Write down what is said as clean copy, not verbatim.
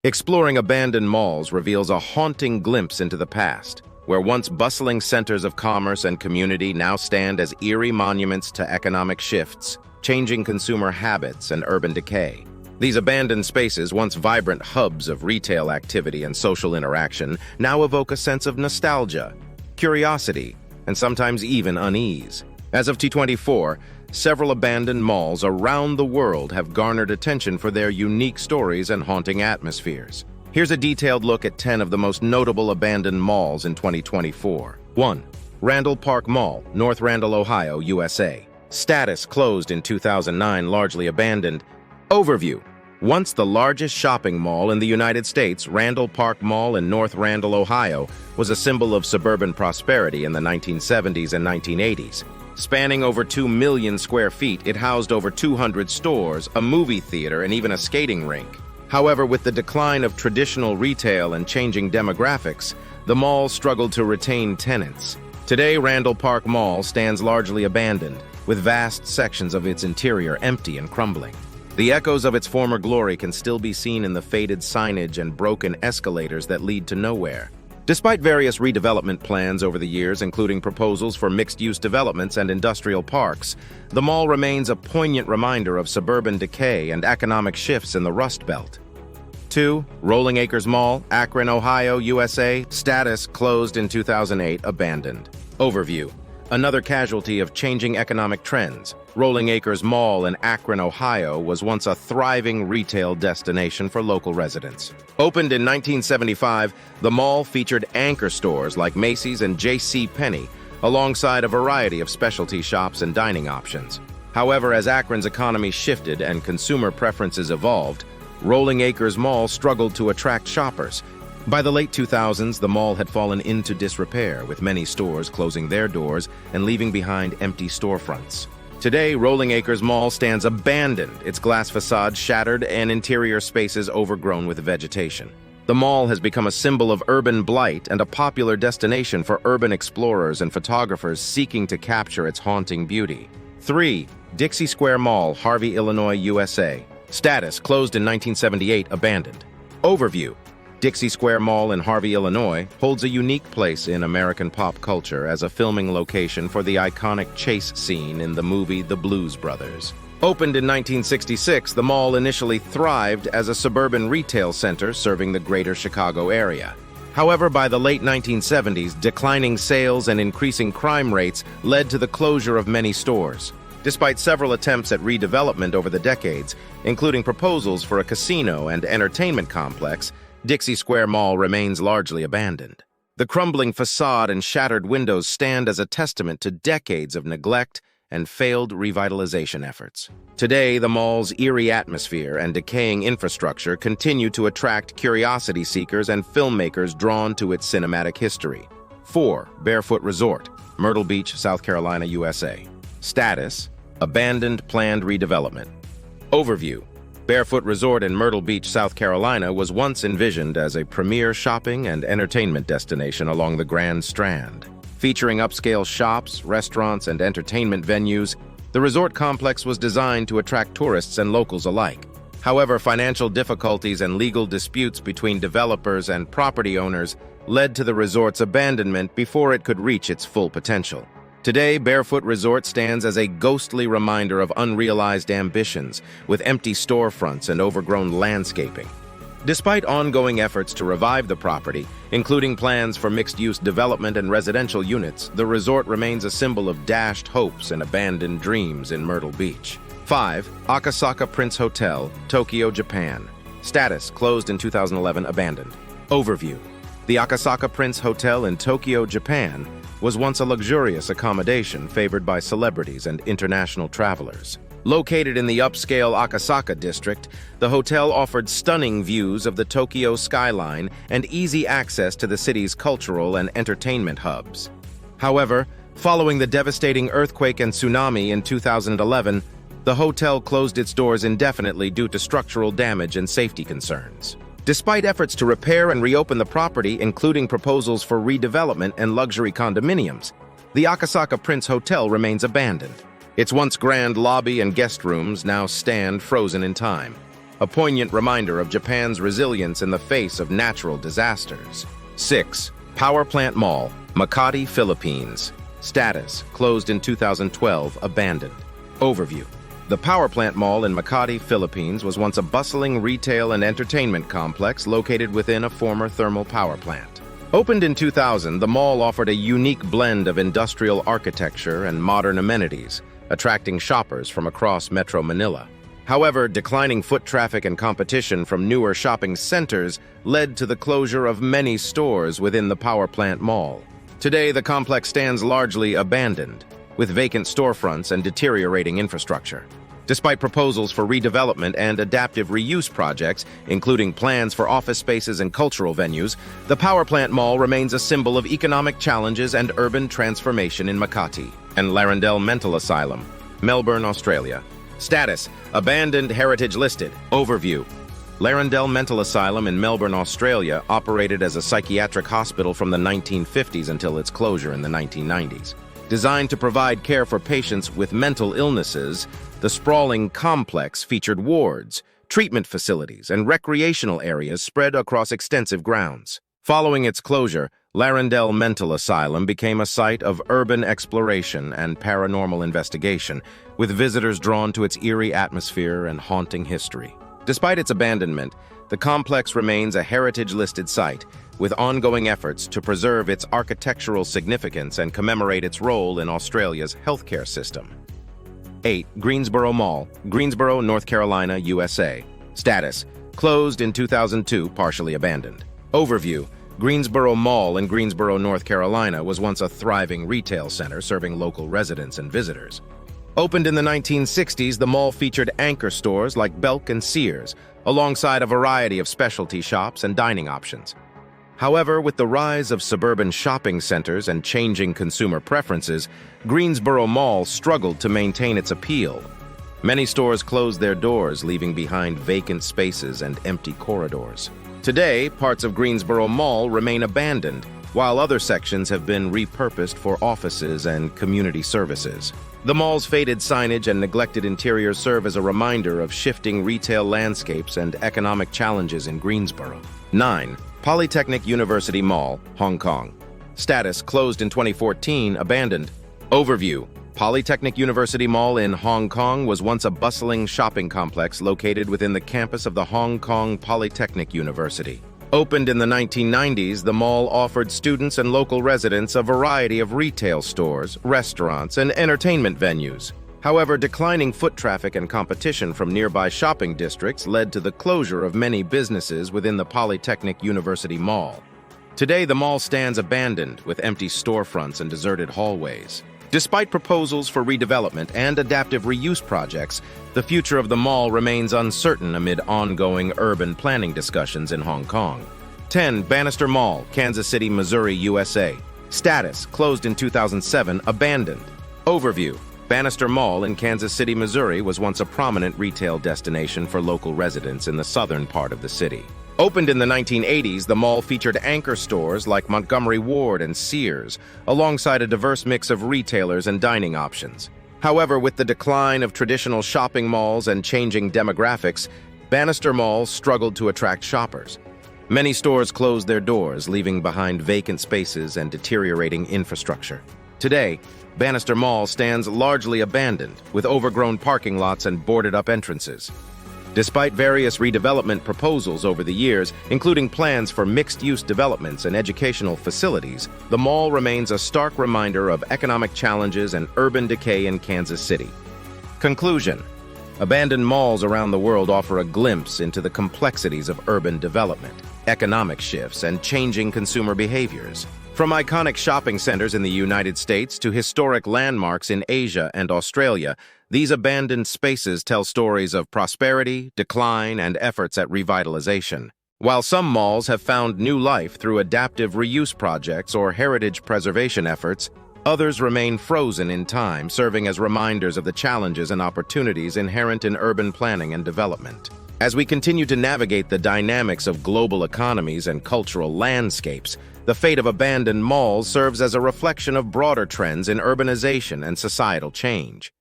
Exploring abandoned malls reveals a haunting glimpse into the past, where once bustling centers of commerce and community now stand as eerie monuments to economic shifts, changing consumer habits, and urban decay. These abandoned spaces, once vibrant hubs of retail activity and social interaction, now evoke a sense of nostalgia, curiosity, and sometimes even unease. As of 2024, several abandoned malls around the world have garnered attention for their unique stories and haunting atmospheres. Here's a detailed look at 10 of the most notable abandoned malls in 2024. 1. Randall Park Mall, North Randall, Ohio, USA. Status: closed in 2009, largely abandoned. Overview: once the largest shopping mall in the United States, Randall Park Mall in North Randall, Ohio, was a symbol of suburban prosperity in the 1970s and 1980s. Spanning over 2 million square feet, it housed over 200 stores, a movie theater, and even a skating rink. However, with the decline of traditional retail and changing demographics, the mall struggled to retain tenants. Today, Randall Park Mall stands largely abandoned, with vast sections of its interior empty and crumbling. The echoes of its former glory can still be seen in the faded signage and broken escalators that lead to nowhere. Despite various redevelopment plans over the years, including proposals for mixed-use developments and industrial parks, the mall remains a poignant reminder of suburban decay and economic shifts in the Rust Belt. 2. Rolling Acres Mall, Akron, Ohio, USA. Status: closed in 2008, abandoned. Overview: another casualty of changing economic trends. Rolling Acres Mall in Akron, Ohio, was once a thriving retail destination for local residents. Opened in 1975, the mall featured anchor stores like Macy's and J.C. Penney, alongside a variety of specialty shops and dining options. However, as Akron's economy shifted and consumer preferences evolved, Rolling Acres Mall struggled to attract shoppers. By the late 2000s, the mall had fallen into disrepair, with many stores closing their doors and leaving behind empty storefronts. Today, Rolling Acres Mall stands abandoned, its glass facade shattered and interior spaces overgrown with vegetation. The mall has become a symbol of urban blight and a popular destination for urban explorers and photographers seeking to capture its haunting beauty. 3. Dixie Square Mall, Harvey, Illinois, USA. Status: closed in 1978, abandoned. Overview: Dixie Square Mall in Harvey, Illinois, holds a unique place in American pop culture as a filming location for the iconic chase scene in the movie The Blues Brothers. Opened in 1966, the mall initially thrived as a suburban retail center serving the greater Chicago area. However, by the late 1970s, declining sales and increasing crime rates led to the closure of many stores. Despite several attempts at redevelopment over the decades, including proposals for a casino and entertainment complex, Dixie Square Mall remains largely abandoned. The crumbling facade and shattered windows stand as a testament to decades of neglect and failed revitalization efforts. Today, the mall's eerie atmosphere and decaying infrastructure continue to attract curiosity seekers and filmmakers drawn to its cinematic history. 4. Barefoot Resort, Myrtle Beach, South Carolina, USA. Status: abandoned, planned redevelopment. Overview: Barefoot Resort in Myrtle Beach, South Carolina, was once envisioned as a premier shopping and entertainment destination along the Grand Strand. Featuring upscale shops, restaurants, and entertainment venues, the resort complex was designed to attract tourists and locals alike. However, financial difficulties and legal disputes between developers and property owners led to the resort's abandonment before it could reach its full potential. Today, Barefoot Resort stands as a ghostly reminder of unrealized ambitions, with empty storefronts and overgrown landscaping. Despite ongoing efforts to revive the property, including plans for mixed-use development and residential units, the resort remains a symbol of dashed hopes and abandoned dreams in Myrtle Beach. 5. Akasaka Prince Hotel, Tokyo, Japan. Status: closed in 2011, abandoned. Overview: the Akasaka Prince Hotel in Tokyo, Japan, was once a luxurious accommodation favored by celebrities and international travelers. Located in the upscale Akasaka district, the hotel offered stunning views of the Tokyo skyline and easy access to the city's cultural and entertainment hubs. However, following the devastating earthquake and tsunami in 2011, the hotel closed its doors indefinitely due to structural damage and safety concerns. Despite efforts to repair and reopen the property, including proposals for redevelopment and luxury condominiums, the Akasaka Prince Hotel remains abandoned. Its once grand lobby and guest rooms now stand frozen in time. a poignant reminder of Japan's resilience in the face of natural disasters. 6. Power Plant Mall, Makati, Philippines. Status: closed in 2012, abandoned. Overview: the Power Plant Mall in Makati, Philippines was once a bustling retail and entertainment complex located within a former thermal power plant. Opened in 2000, the mall offered a unique blend of industrial architecture and modern amenities, attracting shoppers from across Metro Manila. However, declining foot traffic and competition from newer shopping centers led to the closure of many stores within the Power Plant Mall. Today, the complex stands largely abandoned, with vacant storefronts and deteriorating infrastructure. Despite proposals for redevelopment and adaptive reuse projects, including plans for office spaces and cultural venues, the Power Plant Mall remains a symbol of economic challenges and urban transformation in Makati. And Larendel Mental Asylum, Melbourne, Australia. Status: abandoned, heritage listed. Overview: Larendel Mental Asylum in Melbourne, Australia operated as a psychiatric hospital from the 1950s until its closure in the 1990s. Designed to provide care for patients with mental illnesses, the sprawling complex featured wards, treatment facilities, and recreational areas spread across extensive grounds. Following its closure, Larendel Mental Asylum became a site of urban exploration and paranormal investigation, with visitors drawn to its eerie atmosphere and haunting history. Despite its abandonment, the complex remains a heritage-listed site, with ongoing efforts to preserve its architectural significance and commemorate its role in Australia's healthcare system. 8. Greensboro Mall, Greensboro, North Carolina, USA. Status: closed in 2002, partially abandoned. Overview: Greensboro Mall in Greensboro, North Carolina was once a thriving retail center serving local residents and visitors. Opened in the 1960s, the mall featured anchor stores like Belk and Sears, alongside a variety of specialty shops and dining options. However, with the rise of suburban shopping centers and changing consumer preferences, Greensboro Mall struggled to maintain its appeal. Many stores closed their doors, leaving behind vacant spaces and empty corridors. Today, parts of Greensboro Mall remain abandoned, while other sections have been repurposed for offices and community services. The mall's faded signage and neglected interiors serve as a reminder of shifting retail landscapes and economic challenges in Greensboro. 9. Polytechnic University Mall, Hong Kong. Status: closed in 2014, abandoned. Overview: Polytechnic University Mall in Hong Kong was once a bustling shopping complex located within the campus of the Hong Kong Polytechnic University. Opened in the 1990s, the mall offered students and local residents a variety of retail stores, restaurants, and entertainment venues. However, declining foot traffic and competition from nearby shopping districts led to the closure of many businesses within the Polytechnic University Mall. Today, the mall stands abandoned, with empty storefronts and deserted hallways. Despite proposals for redevelopment and adaptive reuse projects, the future of the mall remains uncertain amid ongoing urban planning discussions in Hong Kong. 10. Bannister Mall, Kansas City, Missouri, USA. Status: closed in 2007, abandoned. Overview: Bannister Mall in Kansas City, Missouri was once a prominent retail destination for local residents in the southern part of the city. Opened in the 1980s, the mall featured anchor stores like Montgomery Ward and Sears, alongside a diverse mix of retailers and dining options. However, with the decline of traditional shopping malls and changing demographics, Bannister Mall struggled to attract shoppers. Many stores closed their doors, leaving behind vacant spaces and deteriorating infrastructure. Today, Bannister Mall stands largely abandoned, with overgrown parking lots and boarded-up entrances. Despite various redevelopment proposals over the years, including plans for mixed-use developments and educational facilities, the mall remains a stark reminder of economic challenges and urban decay in Kansas City. Conclusion: abandoned malls around the world offer a glimpse into the complexities of urban development, economic shifts, and changing consumer behaviors. From iconic shopping centers in the United States to historic landmarks in Asia and Australia, these abandoned spaces tell stories of prosperity, decline, and efforts at revitalization. While some malls have found new life through adaptive reuse projects or heritage preservation efforts, others remain frozen in time, serving as reminders of the challenges and opportunities inherent in urban planning and development. As we continue to navigate the dynamics of global economies and cultural landscapes, the fate of abandoned malls serves as a reflection of broader trends in urbanization and societal change.